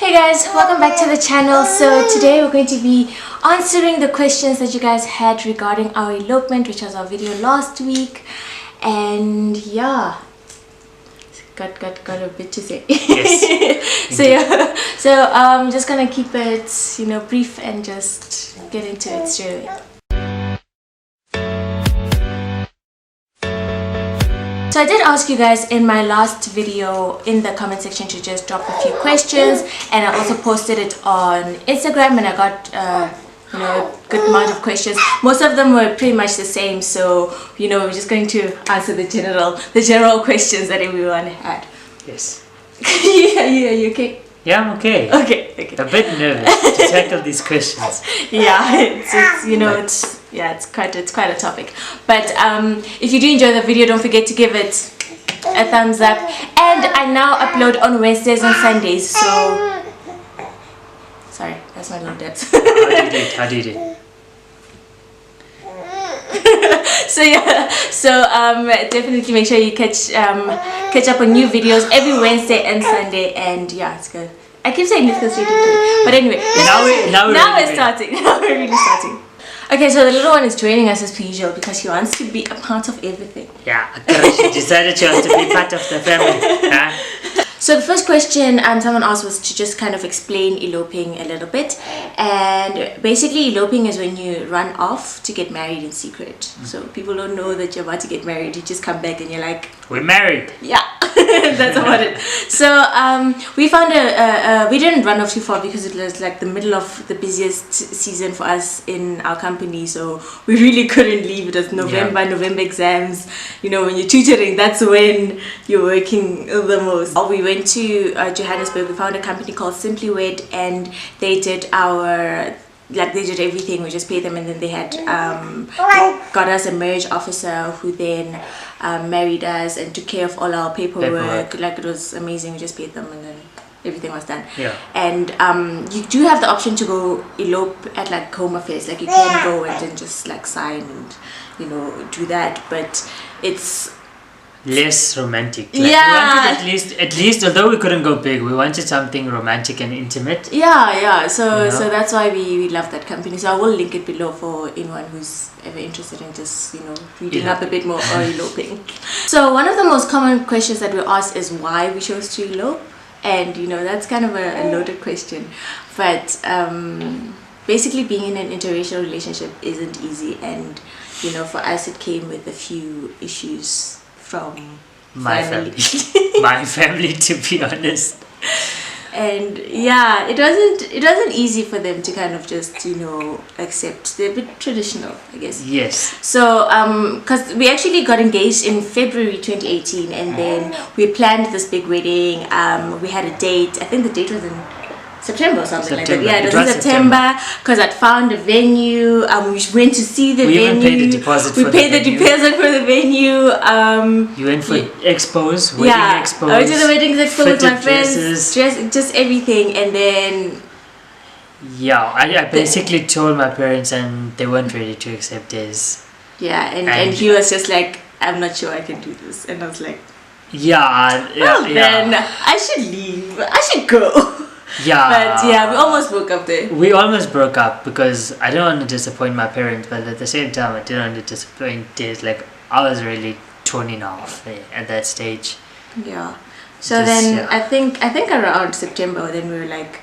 Hey guys, welcome back to the channel. So today we're going to be answering the questions that you guys had regarding our elopement, which was our video last week. And yeah, got a bit to say. Yes. so I'm just gonna keep it brief and just get into it straight away. So I did ask you guys in my last video in the comment section to just drop a few questions, and I also posted it on Instagram, and I got a good amount of questions. Most of them were pretty much the same, so we're just going to answer the general questions that everyone had. Yes. Yeah, you okay? Yeah, I'm okay. Okay. A bit nervous to tackle these questions. Yeah, it's quite a topic. But if you do enjoy the video, don't forget to give it a thumbs up. And I now upload on Wednesdays and Sundays. So sorry, that's my little dad. How do you do? So definitely make sure you catch up on new videos every Wednesday and Sunday. And yeah, it's good. I keep saying this because but anyway, now we're starting. Now we're really starting. Okay, so the little one is joining us as per usual because he wants to be a part of everything. Yeah, she decided she wants to be part of the family. Huh? So the first question someone asked was to just kind of explain eloping a little bit. And basically eloping is when you run off to get married in secret. So people don't know that you're about to get married. You just come back and you're like, we're married. Yeah. That's about it. So we found we didn't run off too far because it was like the middle of the busiest season for us in our company, so we really couldn't leave. It was November exams. When you're tutoring, that's when you're working the most. We went to Johannesburg. We found a company called Simply Wed, and they did they did everything. We just paid them, and then they had got us a marriage officer who then married us and took care of all our paperwork. Like, it was amazing. We just paid them, and then everything was done. Yeah. And you do have the option to go elope at like home affairs. Like, you can go and then just like sign and do that, but it's less romantic. Yeah. We wanted at least, although we couldn't go big, we wanted something romantic and intimate. Yeah. So that's why we love that company. So I will link it below for anyone who's ever interested in just reading up a bit more or eloping. So one of the most common questions that we asked is why we chose to elope, and that's kind of a loaded question, but basically being in an interracial relationship isn't easy, and for us it came with a few issues from my family. My family, to be honest. And yeah, it wasn't easy for them to kind of just accept. They're a bit traditional, I guess. Yes. So because we actually got engaged in February 2018, and then we planned this big wedding. We had a date. I think the date was in September or something like that. Yeah, it was in September because I'd found a venue. We went to see the venue. We even paid the deposit for the venue. We paid the deposit for the venue. You went for expos, wedding expos. I went to the wedding expo with my friends. Dresses. Just everything, and then I basically told my parents, and they weren't ready to accept this. Yeah, and he was just like, I'm not sure I can do this, and I was like, then I should leave. I should go. Yeah. But yeah, we almost broke up there. We almost broke up because I don't want to disappoint my parents, but at the same time I didn't want to disappoint Des. Like, I was really turning off at that stage. Yeah. So I think around September, then we were like,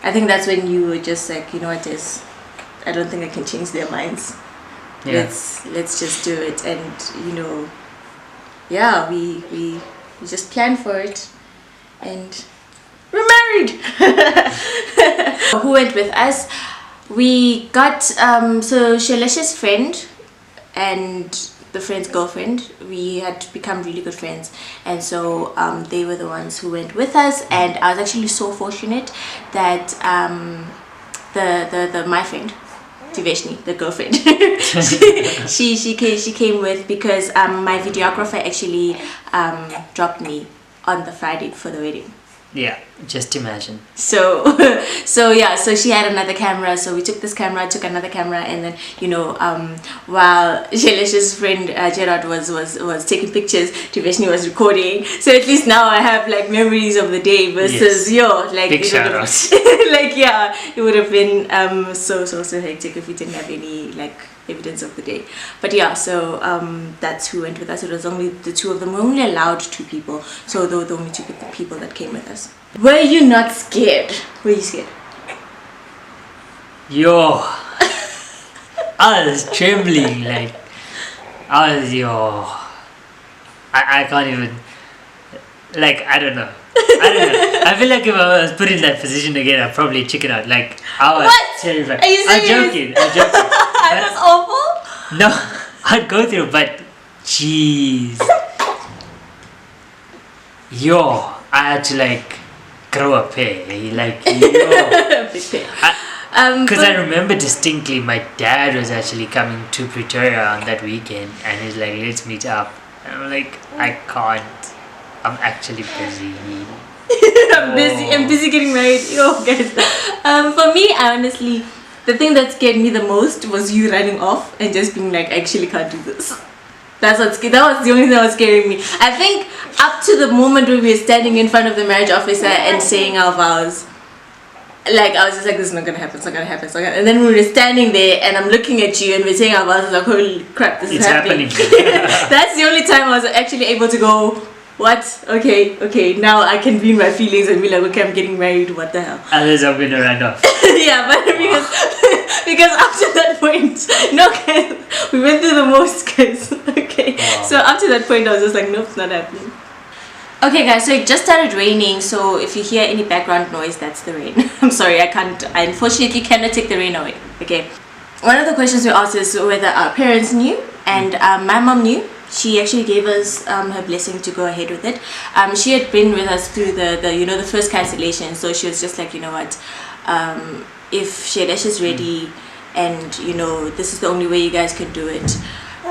I think that's when you were just like, what, Des, I don't think I can change their minds. Yeah. Let's just do it. And we just planned for it, and we're married. Who went with us? We got so Shalesha's friend and the friend's girlfriend. We had become really good friends, and so they were the ones who went with us. And I was actually so fortunate that the my friend Tiveshni, the girlfriend, she came with, because my videographer actually dropped me on the Friday for the wedding. Yeah, just imagine. So so she had another camera, so we took this camera, took another camera, and then while Shelesh's friend Gerard was taking pictures, Tiveshni was recording. So at least now I have like memories of the day versus like big shout out. Like it would have been so hectic if we didn't have any like evidence of the day. But so that's who went with us. It was only the two of them. We're only allowed 2 people, so they were the only 2 people that came with us. Were you not scared? Were you scared? Yo, I was trembling, like I can't even, like I don't know. I feel like if I was put in that position again, I'd probably chicken out. Like I was terrified. Are you serious? I'm joking. That's awful. No, I'd go through, but jeez, yo, I had to like grow up here, like yo. Because I remember distinctly, my dad was actually coming to Pretoria on that weekend, and he's like, "Let's meet up." And I'm like, "I can't. I'm actually busy." I'm busy getting married. Yo, guys. For me, honestly, the thing that scared me the most was you running off and just being like, I actually can't do this. That was the only thing that was scaring me. I think up to the moment when we were standing in front of the marriage officer and saying our vows, like I was just like, this is not gonna happen, it's not gonna happen, it's not gonna. And then we were standing there and I'm looking at you and we're saying our vows, like, holy crap, this is happening. That's the only time I was actually able to go, what? Okay, now I can be in my feelings and be like, okay, I'm getting married, what the hell? Otherwise I'm gonna run off. Yeah, but because up to that point, we went through the most, guys. Okay, so up to that point I was just like, nope, it's not happening. Okay guys, so it just started raining, so if you hear any background noise, that's the rain. I'm sorry, I unfortunately cannot take the rain away. Okay, one of the questions we asked is whether our parents knew, and my mom knew. She actually gave us her blessing to go ahead with it. She had been with us through the first cancellation, so she was just like, you know what, if Shailesh is ready and this is the only way you guys can do it,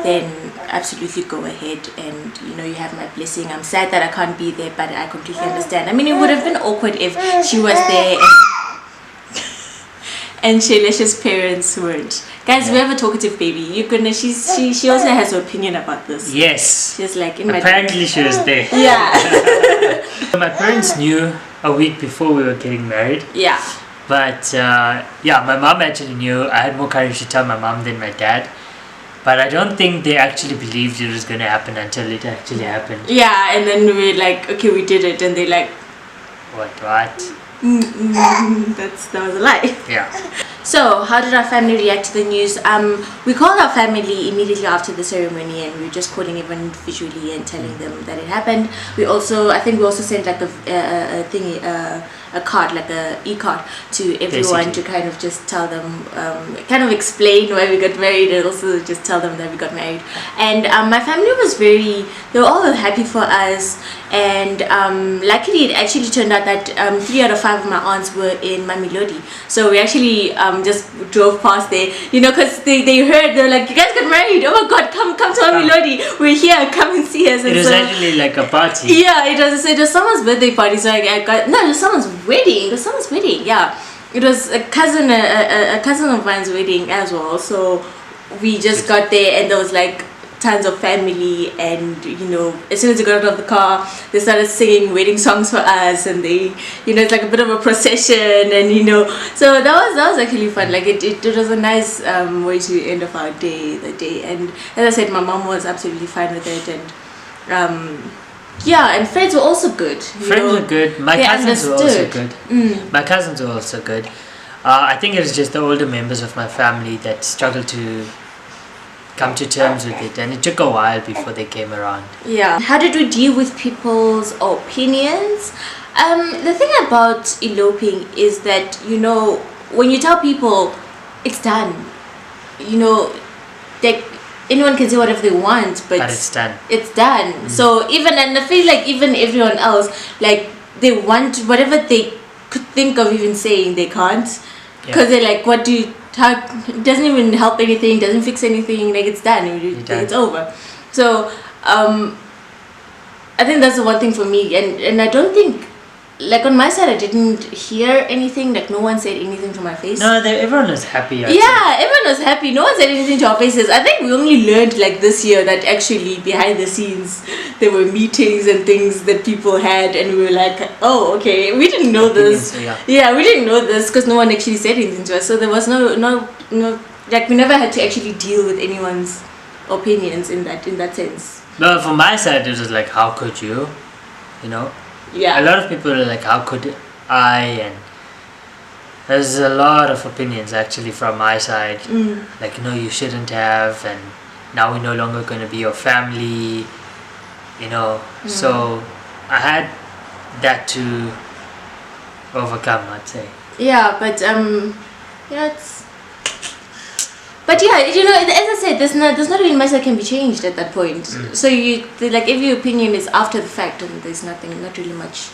then absolutely go ahead, and you have my blessing. I'm sad that I can't be there, but I completely understand. I mean, it would have been awkward if she was there and Shailesh's parents weren't. Guys, we have a talkative baby. She also has her opinion about this. Yes. She's like, apparently she was there. Yeah. My parents knew a week before we were getting married. Yeah. But my mom actually knew. I had more courage to tell my mom than my dad. But I don't think they actually believed it was going to happen until it actually happened. Yeah, and then we were like, okay, we did it. And they're like, What? That was a lie. Yeah. So, how did our family react to the news? We called our family immediately after the ceremony, and we were just calling everyone visually and telling them that it happened. I think we also sent like a card, like a e-card to everyone. Basically, to kind of just tell them, kind of explain why we got married, and also just tell them that we got married. And my family was they were all happy for us, and luckily it actually turned out that 3 out of 5 of my aunts were in Mamelodi. So we actually just drove past there, because they heard, they were like, you guys got married, oh my god, come to Mamelodi, we're here, come and see us. And it was actually like a party. Yeah, it was someone's birthday party, so it was someone's wedding. It was someone's wedding. Yeah, it was a cousin of mine's wedding as well. So we just got there, and there was like tons of family, and as soon as we got out of the car, they started singing wedding songs for us, and they it's like a bit of a procession, and so that was actually fun. Like it was a nice way to end off our day, and as I said, my mom was absolutely fine with it, and and friends were also good. Friends were good. My cousins were also good. My cousins were also good. I think it was just the older members of my family that struggled to come to terms with it, and it took a while before they came around. Yeah. How did we deal with people's opinions? The thing about eloping is that when you tell people it's done, like anyone can say whatever they want, but it's done. It's done. So and I feel like even everyone else, like they want whatever they could think of even saying, they can't, because they're like, what do you? It doesn't even help anything, doesn't fix anything, like it's done, it's over. So I think that's the one thing for me, and I don't think like on my side, I didn't hear anything. Like no one said anything to my face. No, everyone was happy. Everyone was happy. No one said anything to our faces. I think we only learned like this year that actually behind the scenes there were meetings and things that people had, and we were like, oh, okay, we didn't know this. Yeah, we didn't know this because no one actually said anything to us. So there was no like we never had to actually deal with anyone's opinions in that sense. No, from my side, it was like, how could you? You know. Yeah. A lot of people are like, how could I? And there's a lot of opinions actually from my side. Like, you know, you shouldn't have, and now we're no longer going to be your family, you know. So I had that to overcome, I'd say. Yeah, but it's. But yeah, you know, as I said, there's not really much that can be changed at that point. So like if your opinion is after the fact, and there's not really much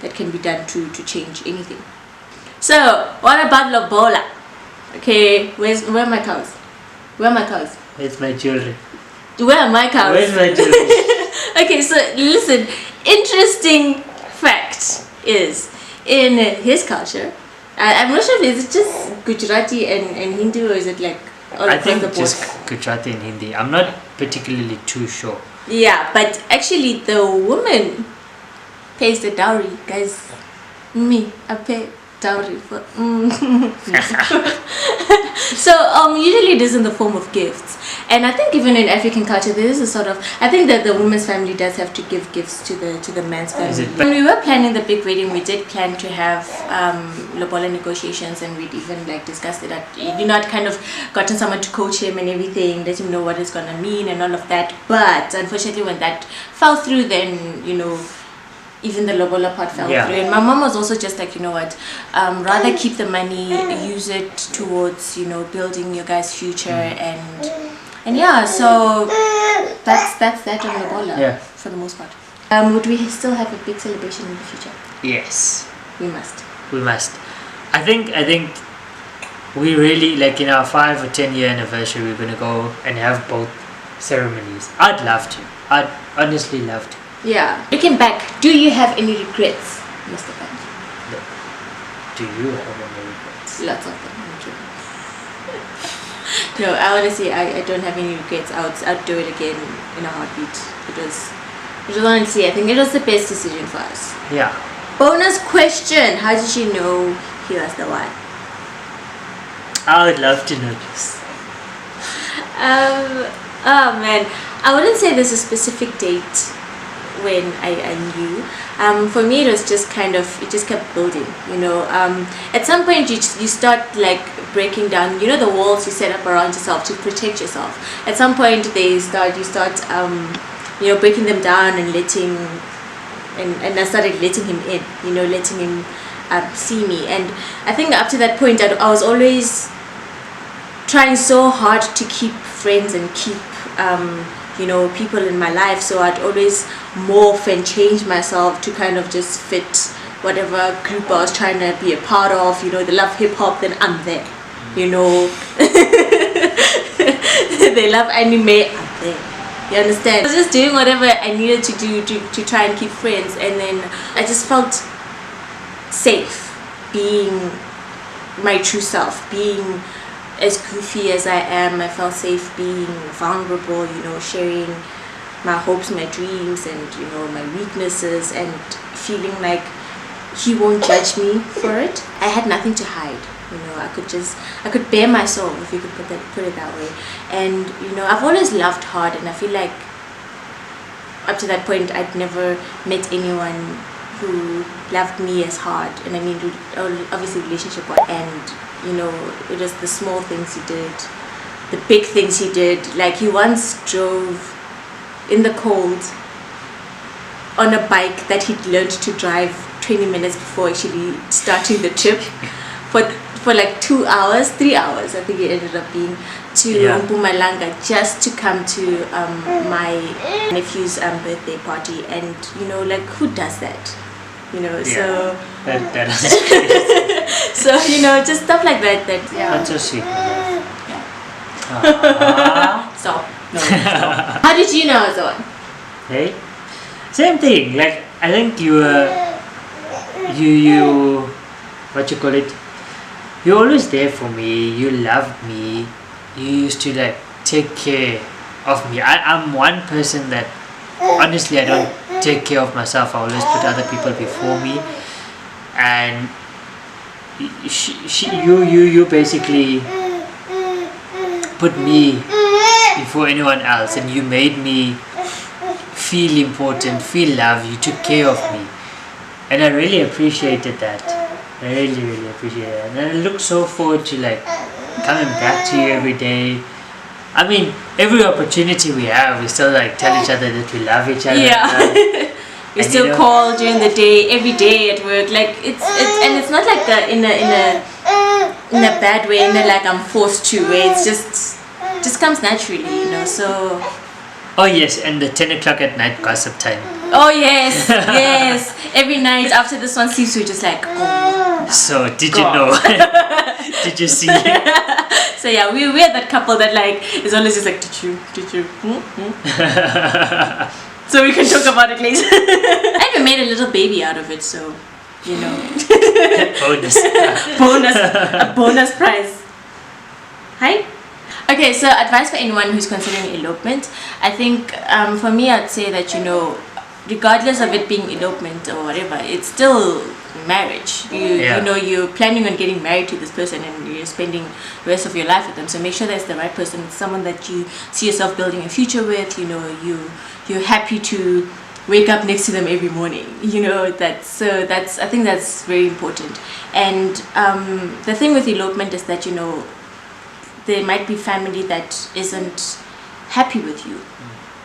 that can be done to change anything. So what about Lobola? Okay, where are my cows? Where are my cows? Where's my jewelry? Where are my cows? Where's my jewelry? Okay, so listen, interesting fact is in his culture. I'm not sure if it's just Gujarati and Hindu, or is it like all I across think the board? just Gujarati and Hindi. I'm not particularly too sure. Yeah, but actually the woman pays the dowry, guys. Me, I pay dowry for. So usually it is in the form of gifts, and I think even in African culture there is a sort of, I think that the woman's family does have to give gifts to the man's family. When we were planning the big wedding, we did plan to have Lobola negotiations, and we'd even like discussed it at, you know, I'd kind of gotten someone to coach him and everything, let him know what it's gonna mean and all of that. But unfortunately when that fell through, then, you know, even the Lobola part fell through. And my mom was also just like, you know what, rather keep the money, use it towards, you know, building your guys' future, and yeah, so that's that on Lobola for the most part. Would we still have a big celebration in the future? Yes. We must. We must. I think we really, like in our 5 or 10 year anniversary, we're gonna go and have both ceremonies. I'd love to. I'd honestly love to. Yeah. Looking back, do you have any regrets, Mr. Band? No. Do you have any regrets? Lots of them. No, I honestly, I don't have any regrets. I'd do it again in a heartbeat. It was honestly, I think it was the best decision for us. Yeah. Bonus question: how did you know he was the one? I would love to know this. Oh man, I wouldn't say there's a specific date when I knew. For me it was just kind of, it just kept building, you know. At some point you start like breaking down, you know, the walls you set up around yourself to protect yourself. At some point you start you know, breaking them down and letting, and I started letting him in, you know, letting him see me. And I think up to that point I was always trying so hard to keep friends and keep you know, people in my life, so I'd always morph and change myself to kind of just fit whatever group I was trying to be a part of. You know, they love hip-hop, then I'm there, you know. They love anime, I'm there, you understand? I was just doing whatever I needed to do to try and keep friends, and then I just felt safe being my true self, being as goofy as I am. I felt safe being vulnerable, you know, sharing my hopes, my dreams, and, you know, my weaknesses, and feeling like he won't judge me for it. I had nothing to hide, you know. I could bare my soul, if you could put it that way. And, you know, I've always loved hard, and I feel like up to that point I'd never met anyone who loved me as hard. And I mean, obviously relationship, and, you know, it was the small things he did, the big things he did. Like, he once drove in the cold on a bike that he'd learned to drive 20 minutes before actually starting the trip for like 2 hours, 3 hours, I think it ended up being, to Mpumalanga, just to come to my nephew's birthday party. And, you know, like, who does that? You know, so that is crazy. So, you know, just stuff like that. That's so sweet. Stop. No, stop. How did you know I was the one? Hey, same thing. Like, I think you you what you call it, you're always there for me, you loved me, you used to like take care of me. I'm one person that honestly I don't take care of myself. I always put other people before me, and you basically put me before anyone else, and you made me feel important, feel love. You took care of me, and I really appreciated that. I really appreciate it, and I look so forward to like coming back to you every day. I mean, every opportunity we have, we still like tell each other that we love each other. Yeah. We still call during the day, every day at work. Like it's and it's not like in a bad way, in a like I'm forced to way. It's just comes naturally, you know. So. Oh yes, and the 10 o'clock at night gossip time. Oh yes, yes. Every night after this one sleeps, we're just like, oh. So did you know? Did you see? So yeah, we're that couple that like is always just like, did you? So we can talk about it later. I even made a little baby out of it, so you know. A bonus prize. Hi. Okay, so advice for anyone who's considering elopement. I think for me, I'd say that, you know, regardless of it being elopement or whatever, it's still marriage. You know, you're planning on getting married to this person and you're spending the rest of your life with them. So make sure that's the right person. It's someone that you see yourself building a future with. You know, you're happy to wake up next to them every morning. You know, I think that's very important. And the thing with elopement is that, you know, there might be family that isn't happy with you,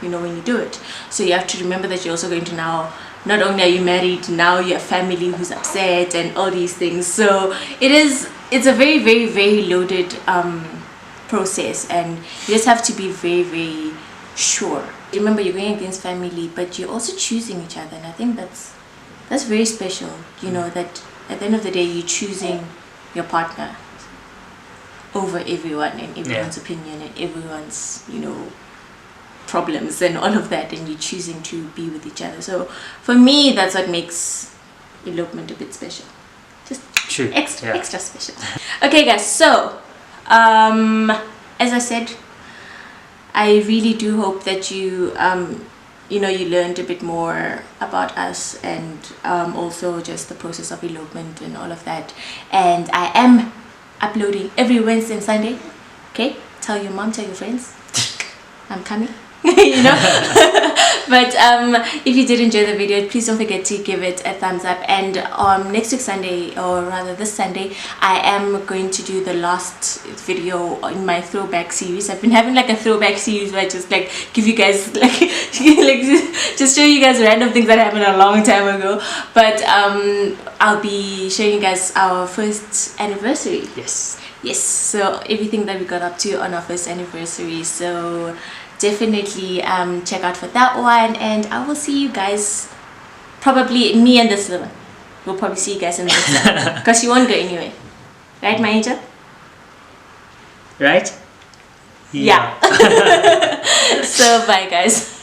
you know, when you do it. So you have to remember that you're also going to now, not only are you married, now you have family who's upset and all these things. So it's a very, very, very loaded process, and you just have to be very, very sure. Remember, you're going against family, but you're also choosing each other, and I think that's very special, you know, that at the end of the day, you're choosing your partner over everyone and everyone's opinion and everyone's, you know, problems and all of that, and you're choosing to be with each other. So for me, that's what makes elopement a bit special. Just extra special. Okay guys, so as I said, I really do hope that you you know, you learned a bit more about us, and also just the process of elopement and all of that. And I am uploading every Wednesday and Sunday. Okay, tell your mom, tell your friends, I'm coming. You know. But if you did enjoy the video, please don't forget to give it a thumbs up. And next week Sunday, or rather this Sunday, I am going to do the last video in my throwback series. I've been having like a throwback series where I just like give you guys like just show you guys random things that happened a long time ago. But I'll be showing you guys our first anniversary. Yes, so everything that we got up to on our first anniversary. So definitely check out for that one, and I will see you guys, probably me and this little one, we'll probably see you guys in the next one, because you won't go anywhere, right, my angel? Right? Yeah. So bye guys.